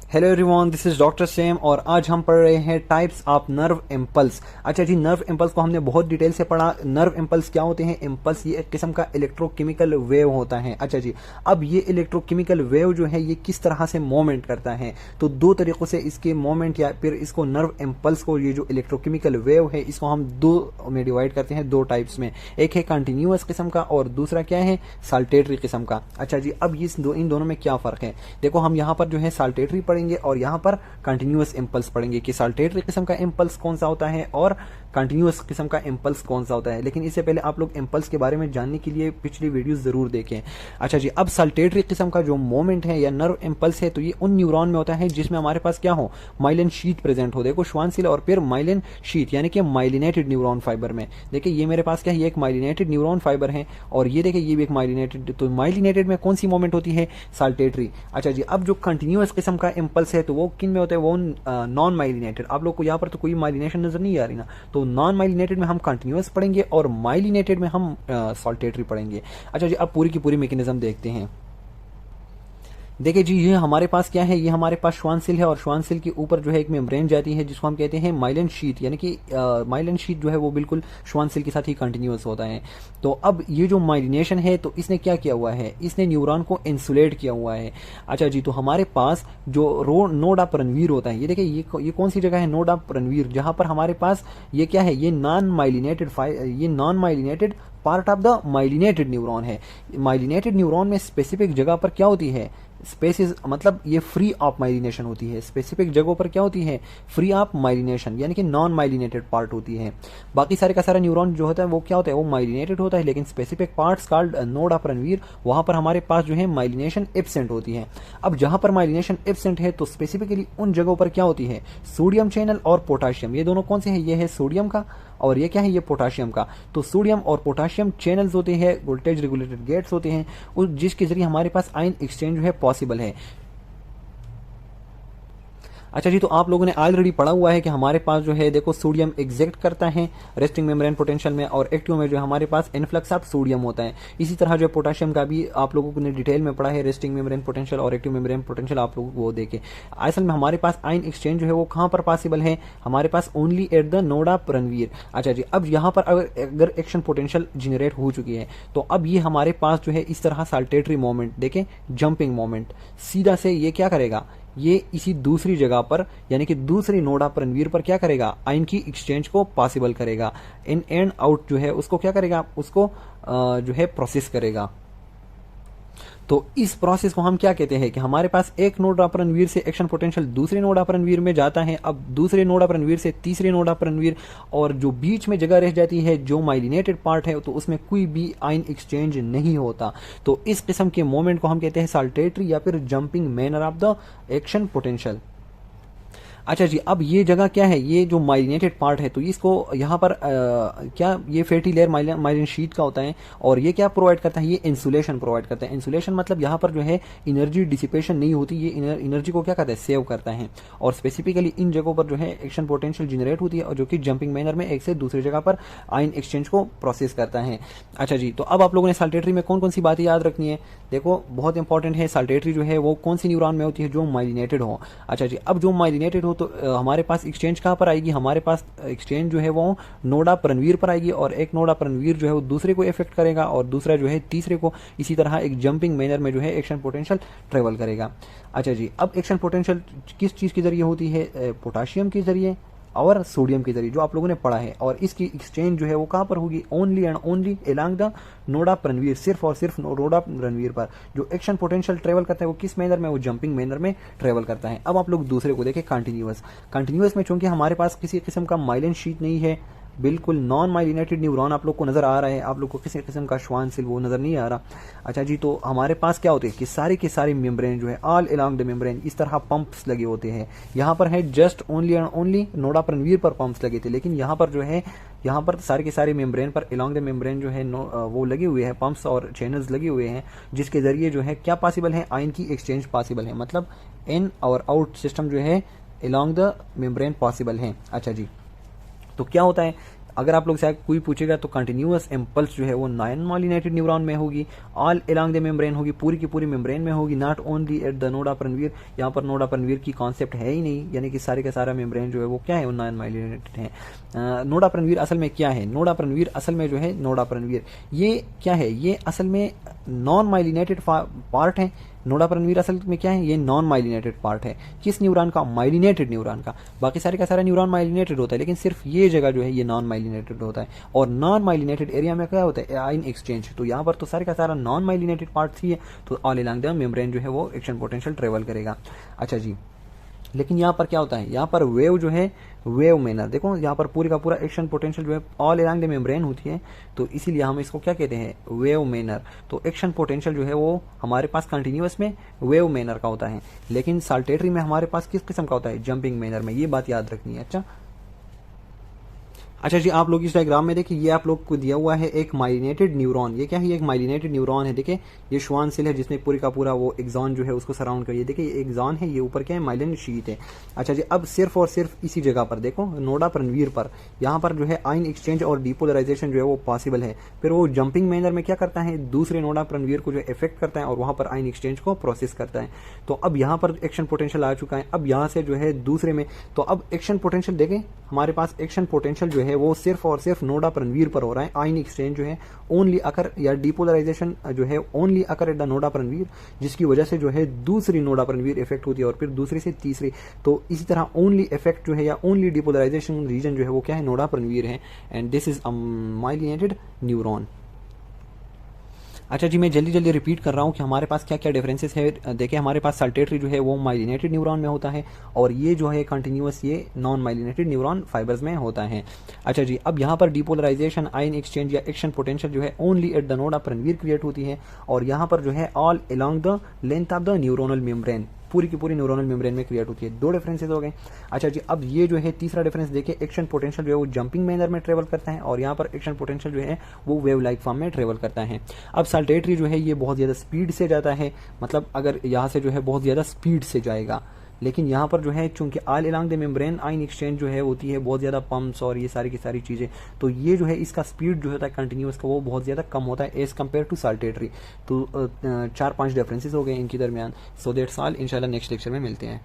Hello everyone, this is doctor same और आज हम पढ़ रहे हैं टाइप्स ऑफ नर्व इम्पल्स। अच्छा जी, नर्व इम्पल्स को हमने बहुत डिटेल से पढ़ा। नर्व इम्पल्स क्या होते हैं? इम्पल्स ये एक किस्म का इलेक्ट्रोकेमिकल वेव होता है। अच्छा जी, अब ये इलेक्ट्रोकेमिकल वेव जो है ये किस तरह से मूवमेंट करता है, तो दो तरीकों से इसके मूवमेंट या फिर इसको नर्व इम्पल्स को, ये जो इलेक्ट्रोकेमिकल वेव है, इसको हम दो में डिवाइड करते हैं, दो टाइप्स में। एक है कंटिन्यूअस किस्म का और दूसरा क्या है? साल्टेटरी किस्म का। अच्छा जी, अब इन दोनों में क्या फर्क है? देखो, हम यहाँ पर जो है साल्टेटरी पढ़ेंगे और यहाँ पर कंटिन्यूअस इंपल्स पढ़ेंगे कि साल्टेटरी किस्म का इंपल्स कौन सा होता है और कंटिन्यूअस किस्म का इंपल्स कौन सा होता है। लेकिन इससे पहले आप लोग इंपल्स के बारे में जानने के लिए पिछली वीडियोस जरूर देखें। अच्छा जी, अब साल्टेटरी किस्म का जो मोमेंट है या नर्व इंपल्स है, तो ये उन न्यूरॉन में होता है जिसमें हमारे पास क्या हो? माइलिन शीट प्रेजेंट हो। देखो, श्वानशिल और फिर माइलिन शीट यानी कि माइलिनेटेड न्यूरॉन फाइबर में। देखिए, ये मेरे पास क्या है? ये एक माइलिनेटेड न्यूरॉन फाइबर है और ये देखिए ये भी एक माइलिनेटेड। तो माइलिनेटेड में कौन सी मोमेंट होती है? साल्टेटरी। अच्छा जी, अब जो कंटिन्यूअस किस्म का इंपल्स है तो वो किन में होता है? वो नॉन माइलिनेटेड। आप लोग को यहाँ पर तो कोई माइलिनेशन नजर नहीं आ रही ना, तो नॉन माइलिनेटेड में हम कंटिन्यूअस पढ़ेंगे और माइलिनेटेड में हम साल्टेटरी पढ़ेंगे। अच्छा जी, अब पूरी की पूरी मैकेनिज्म देखते हैं। देखिए जी, ये हमारे पास क्या है? ये हमारे पास श्वानशिल है और श्वानशिल के ऊपर जो है एक मेम्ब्रेन जाती है जिसको हम कहते हैं माइलिन शीट, यानी कि माइलिन शीट जो है वो बिल्कुल श्वानशिल के साथ ही कंटिन्यूअस होता है। तो अब ये जो माइलिनेशन है, तो इसने क्या किया हुआ है? इसने न्यूरॉन को इंसुलेट किया हुआ है। अच्छा जी, तो हमारे पास जो नोड ऑफ रणवीर होता है, ये देखिए ये कौन सी जगह है? नोड ऑफ रणवीर, जहां पर हमारे पास ये क्या है? ये non myelinated part of the myelinated neuron है। माइलिनेटेड न्यूरॉन में स्पेसिफिक जगह पर क्या होती है? स्पेसिस, मतलब ये फ्री ऑफ माइलिनेशन होती है। स्पेसिफिक जगहों पर क्या होती है? फ्री ऑफ माइलिनेशन, यानी कि नॉन माइलिनेटेड पार्ट होती है। बाकी सारे का सारा न्यूरॉन जो होता है वो क्या होता है? वो माइलिनेटेड होता है, लेकिन specific parts called node of Ranveer, वहां पर हमारे पास जो है माइलिनेशन एब्सेंट होती है। अब जहां पर माइलिनेशन एब्सेंट है, तो स्पेसिफिकली उन जगहों पर क्या होती है? सोडियम चैनल और पोटाशियम। ये दोनों कौन से हैं? ये है सोडियम का और ये क्या है? ये पोटाशियम का। तो सोडियम और पोटाशियम चैनल्स होते हैं, वोल्टेज रेगुलेटेड गेट्स होते हैं, जिसके जरिए हमारे पास आयन एक्सचेंज जो है पॉसिबल है। अच्छा जी, तो आप लोगों ने ऑलरेडी पढ़ा हुआ है कि हमारे पास जो है, देखो, सोडियम एग्जैक्ट करता है रेस्टिंग मेम्ब्रेन पोटेंशियल में और एक्टिव में जो हमारे पास इन्फ्लक्स ऑफ सोडियम होता है। इसी तरह जो पोटाशियम का भी आप लोगों ने डिटेल में पढ़ा है, रेस्टिंग मेम्ब्रेन पोटेंशियल और एक्टिव मेम्ब्रेन पोटेंशियल, आप लोगों को वो देखे। असल में हमारे पास आयन एक्सचेंज जो है वो कहां पर पॉसिबल है? हमारे पास only at the node of Ranveer. अच्छा जी, अब यहाँ पर अगर एक्शन पोटेंशियल जनरेट हो चुकी है, तो अब ये हमारे पास जो है इस तरह साल्टेटरी मोमेंट, देखें, जंपिंग मोमेंट, सीधा से ये क्या करेगा? ये इसी दूसरी जगह पर, यानी कि दूसरी नोड ऑफ रणवीर पर क्या करेगा? आयन की एक्सचेंज को पॉसिबल करेगा। इन एंड आउट जो है उसको क्या करेगा? उसको जो है प्रोसेस करेगा। तो इस प्रोसेस को हम क्या कहते हैं? कि हमारे पास एक नोड ऑफ रणवीर से एक्शन पोटेंशियल दूसरे नोड ऑफ रणवीर में जाता है, अब दूसरे नोड ऑफ रणवीर से तीसरे नोड ऑफ रणवीर, और जो बीच में जगह रह जाती है जो माइलिनेटेड पार्ट है, तो उसमें कोई भी आयन एक्सचेंज नहीं होता। तो इस किस्म के मोमेंट को हम कहते हैं साल्टेटरी या फिर jumping manner of the action potential. अच्छा जी, अब ये जगह क्या है? ये जो माइलिनेटेड पार्ट है, तो इसको यहाँ पर क्या, ये फैटी लेयर माइलिन शीट का होता है और ये क्या प्रोवाइड करता है? ये इंसुलेशन प्रोवाइड करता है। इंसुलेशन मतलब यहाँ पर जो है एनर्जी डिसिपेशन नहीं होती, ये एनर्जी को क्या करता है? सेव करता है। और स्पेसिफिकली इन जगहों पर जो है एक्शन पोटेंशियल जनरेट होती है और जो कि जंपिंग मैनर में एक से दूसरी जगह पर आयन एक्सचेंज को प्रोसेस करता है। अच्छा जी, तो अब आप लोगों ने साल्टेटरी में कौन कौन सी बातें याद रखनी है? देखो, बहुत इंपॉर्टेंट है, साल्टेटरी जो है वो कौन सी न्यूरॉन में होती है? जो माइलिनेटेड हो। अच्छा जी, अब जो माइलिनेटेड हो, तो हमारे पास एक्सचेंज कहां पर आएगी? हमारे पास एक्सचेंज जो है वो नोड ऑफ रणवीर पर आएगी और एक नोड ऑफ रणवीर जो है वो दूसरे को इफेक्ट करेगा और दूसरा जो है तीसरे को। इसी तरह एक जंपिंग मैनर में जो है एक्शन पोटेंशियल ट्रेवल करेगा। अच्छा जी, अब एक्शन पोटेंशियल किस चीज के जरिए होती है? पोटाशियम के जरिए और सोडियम के जरिए, जो आप लोगों ने पढ़ा है। और इसकी एक्सचेंज जो है वो कहां पर होगी? Only and only along the node of Ranveer, सिर्फ और सिर्फ नोड ऑफ रणवीर पर। जो एक्शन पोटेंशियल ट्रेवल करता है वो किस मैनर में? वो जंपिंग मैनर में ट्रेवल करता है। अब आप लोग दूसरे को देखें, कंटिन्यूअस। कंटिन्यूअस में चूंकि हमारे पास किसी किस्म का माइलिन शीट नहीं है, बिल्कुल नॉन माइलिनेटेड न्यूरॉन आप लोग को नजर आ रहा है, आप लोग को किसी किस्म का श्वानशिल वो नजर नहीं आ रहा। अच्छा जी, तो हमारे पास क्या होते हैं कि सारे के सारे मेम्ब्रेन जो है ऑल अलोंग द मेम्ब्रेन इस तरह पंप्स लगे होते हैं। यहाँ पर है just only and only node of Ranveer पर पंप्स लगे थे, लेकिन यहाँ पर जो है, यहाँ पर सारे के सारे मेम्ब्रेन पर अलोंग द मेम्ब्रेन जो है वो लगे हुए हैं, पंप्स और चैनल्स लगे हुए हैं, जिसके जरिए जो है क्या पॉसिबल है? आयन की एक्सचेंज पॉसिबल है। मतलब इन और आउट सिस्टम जो है अलोंग द मेम्ब्रेन पॉसिबल है। अच्छा जी, तो क्या होता है? अगर आप लोग से कोई पूछेगा तो कंटिन्यूअस इम्पल्स जो है वो नॉन माइलिनेटेड न्यूरॉन में होगी, ऑल अलोंग द मेम्ब्रेन होगी, पूरी की पूरी मेम्ब्रेन में होगी, not only at the node of Ranveer. यहाँ पर नोड ऑफ रणवीर की कॉन्सेप्ट है ही नहीं, यानी कि सारे का सारा मेम्ब्रेन जो है वो क्या है, वो नॉन माइलिनेटेड है। नोड ऑफ रणवीर असल में क्या है, नोड ऑफ रणवीर असल में जो है नोड ऑफ रणवीर ये क्या है, ये असल में नॉन माइलिनेटेड पार्ट है। नोड ऑफ रणवीर असल में क्या है, ये नॉन माइलिनेटेड पार्ट है। किस न्यूरॉन का, माइलिनेटेड न्यूरॉन का। बाकी सारे का सारा न्यूरॉन माइलिनेटेड होता है, लेकिन सिर्फ ये जगह जो है ये नॉन माइलिनेटेड होता है। और नॉन माइलिनेटेड एरिया में क्या होता है, आयन एक्सचेंज। तो यहाँ पर तो सारे का सारा नॉन माइलिनेटेड पार्ट ही है, तो ऑल अलोंग द मेम्ब्रेन जो है वो एक्शन पोटेंशियल ट्रेवल करेगा। अच्छा जी, लेकिन यहाँ पर क्या होता है, यहाँ पर वेव जो है, वेव मैनर देखो, यहाँ पर पूरी का पूरा एक्शन पोटेंशियल जो है ऑल अलोंग द मेम्ब्रेन होती है, तो इसीलिए हम इसको क्या कहते हैं, वेव मैनर। तो एक्शन पोटेंशियल जो है वो हमारे पास कंटिन्यूअस में वेव मैनर का होता है, लेकिन साल्टेटरी में हमारे पास किस किस्म का होता है, जंपिंग मैनर में। ये बात याद रखनी है। अच्छा जी, आप लोग इस डायग्राम में देखिए, ये आप लोग को दिया हुआ है एक माइलिनेटेड न्यूरॉन। ये क्या है, ये एक माइलिनेटेड न्यूरॉन है। देखिए ये श्वान सेल है जिसमें पूरी का पूरा वो एक्सॉन जो है उसको सराउंड करिए। देखिए ये एक्सॉन है, ये ऊपर क्या है, माइलिन शीट है। अच्छा जी, अब सिर्फ और सिर्फ इसी जगह पर देखो, नोड ऑफ रणवीर पर, यहाँ पर जो है आयन एक्सचेंज और डिपोलराइजेशन जो है वो पॉसिबल है। फिर वो जंपिंग मैनर में क्या करता है, दूसरे नोड ऑफ रणवीर को जो इफेक्ट करता है और वहां पर आयन एक्सचेंज को प्रोसेस करता है। तो अब यहाँ पर एक्शन पोटेंशियल आ चुका है। अब यहाँ से जो है दूसरे में, तो अब एक्शन पोटेंशियल देखें, हमारे पास एक्शन पोटेंशियल जो है वो सिर्फ और सिर्फ नोड ऑफ रणवीर पर हो रहा है। आयन एक्सचेंज जो है ओनली अकर, या डिपोलराइजेशन जो है only occur at the node of Ranveer, जिसकी वजह से जो है दूसरी नोड ऑफ रणवीर इफेक्ट होती है और फिर दूसरी से तीसरी। तो इसी तरह ओनली इफेक्ट जो है या ओनली डिपोलराइजेशन रीजन जो है वो क्या है, नोड ऑफ रणवीर है। And this is a myelinated neuron. अच्छा जी, मैं जल्दी जल्दी रिपीट कर रहा हूँ कि हमारे पास क्या क्या डिफरेंसेस है। देखिए हमारे पास साल्टेटरी जो है वो माइलिनेटेड न्यूरॉन में होता है, और ये जो है कंटिन्यूअस ये नॉन माइलिनेटेड न्यूरॉन फाइबर्स में होता है। अच्छा जी, अब यहाँ पर डिपोलराइजेशन, आयन एक्सचेंज या एक्शन पोटेंशियल जो है only at the node of Ranveer create होती है, और यहाँ पर जो है all along the length of the neuronal membrane, पूरी की पूरी न्यूरोनल मेम्ब्रेन में क्रिएट होती है। दो डिफरेंसेस हो गए। अच्छा जी, अब ये जो है तीसरा डिफरेंस देखिए, एक्शन पोटेंशियल जो है वो जंपिंग मैनर में ट्रेवल करता है, और यहाँ पर एक्शन पोटेंशियल जो है वो वेव लाइक फॉर्म में ट्रेवल करता है। अब साल्टेटरी जो है ये बहुत ज़्यादा स्पीड से जाता है, मतलब अगर यहाँ से जो है बहुत ज़्यादा स्पीड से जाएगा, लेकिन यहाँ पर जो है चूंकि all along the membrane ion exchange जो है होती है बहुत ज़्यादा पंप्स और ये सारी की सारी चीज़ें, तो ये जो है इसका स्पीड जो होता है कंटिन्यूअस का वो बहुत ज़्यादा कम होता है एज कम्पेयर टू साल्टेटरी। तो 4-5 डिफरेंसेस हो गए इनके दरमियान। सो दैट्स ऑल, इंशाल्लाह नेक्स्ट लेक्चर में मिलते हैं।